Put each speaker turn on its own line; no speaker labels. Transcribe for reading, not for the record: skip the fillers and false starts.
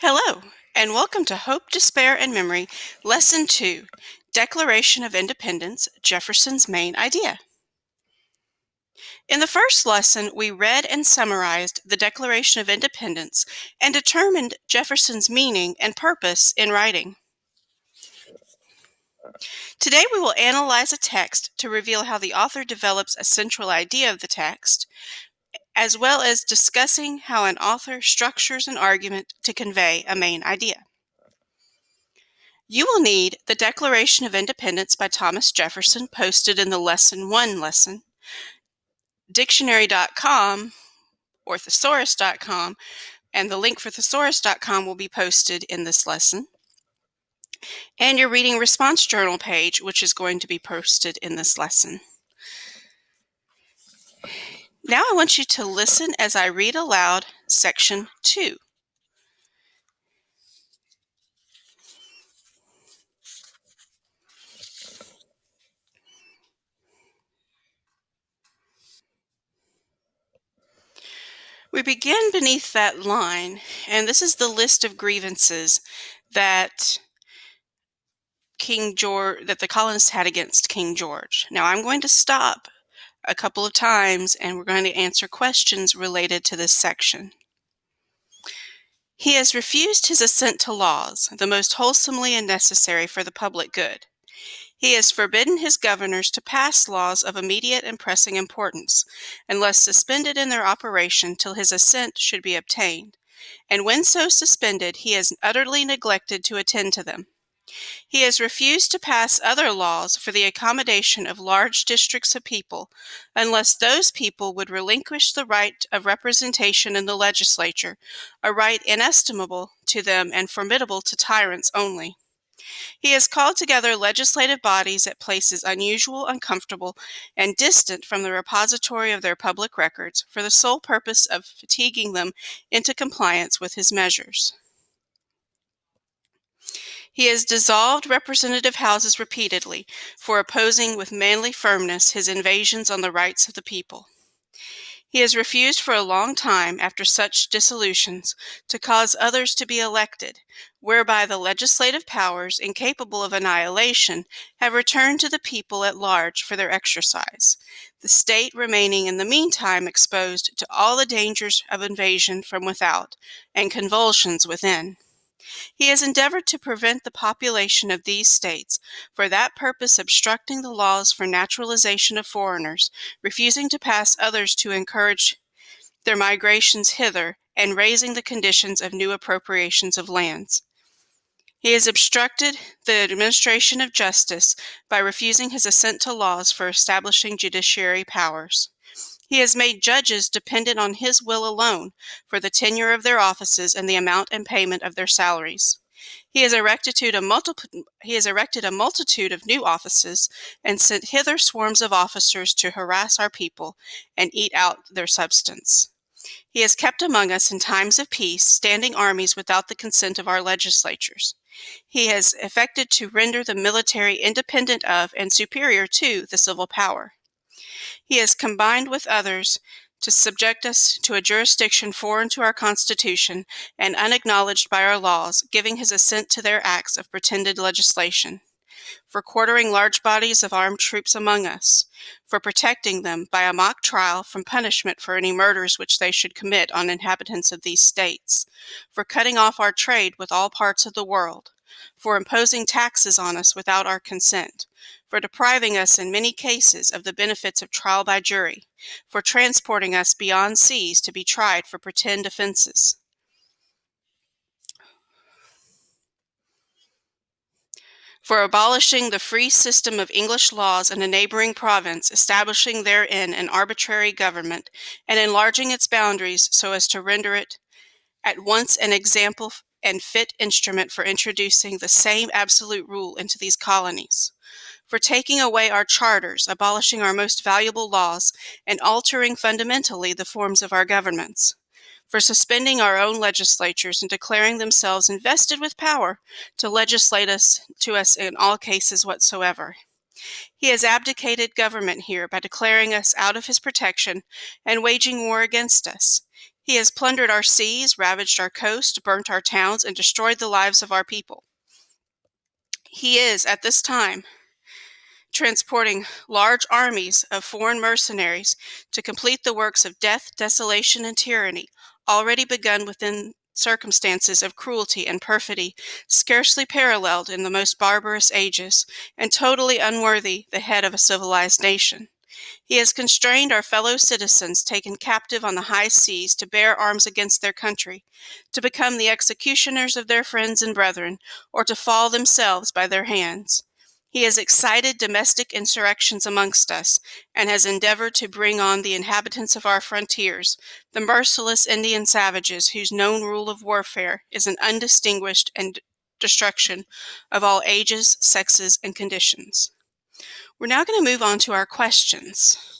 Hello, and welcome to Hope, Despair, and Memory, Lesson 2, Declaration of Independence, Jefferson's Main Idea. In the first lesson, we read and summarized the Declaration of Independence and determined Jefferson's meaning and purpose in writing. Today, we will analyze a text to reveal how the author develops a central idea of the text, as well as discussing how an author structures an argument to convey a main idea. You will need the Declaration of Independence by Thomas Jefferson posted in the Lesson 1 lesson, dictionary.com or thesaurus.com, and the link for thesaurus.com will be posted in this lesson, and your reading response journal page, which is going to be posted in this lesson. Now I want you to listen as I read aloud Section 2. We begin beneath that line, and this is the list of grievances that the colonists had against King George. Now I'm going to stop a couple of times and we're going to answer questions related to this section. He has refused his assent to laws, the most wholesomely and necessary for the public good. He has forbidden his governors to pass laws of immediate and pressing importance, unless suspended in their operation till his assent should be obtained, and when so suspended, he has utterly neglected to attend to them. He has refused to pass other laws for the accommodation of large districts of people, unless those people would relinquish the right of representation in the legislature, a right inestimable to them and formidable to tyrants only. He has called together legislative bodies at places unusual, uncomfortable, and distant from the repository of their public records, for the sole purpose of fatiguing them into compliance with his measures. He has dissolved representative houses repeatedly for opposing with manly firmness his invasions on the rights of the people. He has refused for a long time, after such dissolutions, to cause others to be elected, whereby the legislative powers, incapable of annihilation, have returned to the people at large for their exercise, the state remaining in the meantime exposed to all the dangers of invasion from without and convulsions within. He has endeavored to prevent the population of these states, for that purpose obstructing the laws for naturalization of foreigners, refusing to pass others to encourage their migrations hither, and raising the conditions of new appropriations of lands. He has obstructed the administration of justice by refusing his assent to laws for establishing judiciary powers. He has made judges dependent on his will alone for the tenure of their offices and the amount and payment of their salaries. He has erected a multitude of new offices and sent hither swarms of officers to harass our people and eat out their substance. He has kept among us in times of peace standing armies without the consent of our legislatures. He has effected to render the military independent of and superior to the civil power. He has combined with others to subject us to a jurisdiction foreign to our Constitution and unacknowledged by our laws, giving his assent to their acts of pretended legislation, for quartering large bodies of armed troops among us, for protecting them by a mock trial from punishment for any murders which they should commit on inhabitants of these states, for cutting off our trade with all parts of the world, for imposing taxes on us without our consent, for depriving us in many cases of the benefits of trial by jury, for transporting us beyond seas to be tried for pretend offenses, for abolishing the free system of English laws in a neighboring province, establishing therein an arbitrary government, and enlarging its boundaries so as to render it at once an example and fit instrument for introducing the same absolute rule into these colonies, for taking away our charters, abolishing our most valuable laws, and altering fundamentally the forms of our governments, for suspending our own legislatures and declaring themselves invested with power to legislate to us in all cases whatsoever. He has abdicated government here by declaring us out of his protection and waging war against us. He has plundered our seas, ravaged our coast, burnt our towns, and destroyed the lives of our people. He is, at this time, transporting large armies of foreign mercenaries to complete the works of death, desolation, and tyranny, already begun within circumstances of cruelty and perfidy scarcely paralleled in the most barbarous ages, and totally unworthy the head of a civilized nation. He has constrained our fellow citizens taken captive on the high seas to bear arms against their country, to become the executioners of their friends and brethren, or to fall themselves by their hands. He has excited domestic insurrections amongst us, and has endeavored to bring on the inhabitants of our frontiers, the merciless Indian savages whose known rule of warfare is an undistinguished and destruction of all ages, sexes, and conditions. We're now going to move on to our questions.